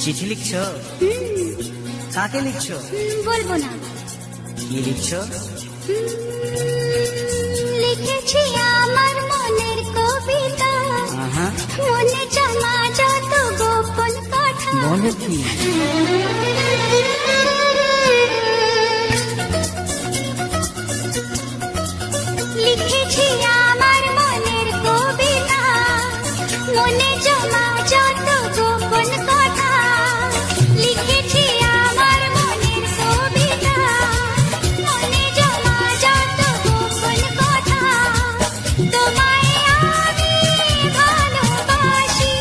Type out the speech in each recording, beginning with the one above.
চিঠি লিখছো? কাকে লিখছো? বলবো না। কি লিখছো? লিখেছি আমার মনের কবিতা, মনে জমা যত গোপন কথা। মনে কি? লিখেছি আমার মনের কবিতা, মনে জমা যত গোপন কথা। লিখেছি আমার মনের কবিতা, মনে জমা যত গোপন কথা। তোমায় আমি ভালোবাসি,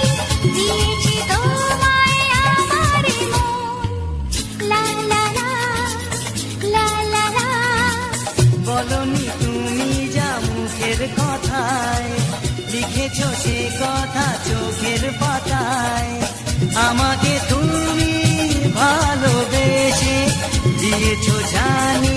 দিয়েছি তোমায় আমার মন। লা লা লা, লা লা লা। বলনি তুমি যা মুখের কথায়, লিখেছো সে কথা চোখের পাতায়। আমাকে তুমি ভালোবেসে দিয়েছো জানি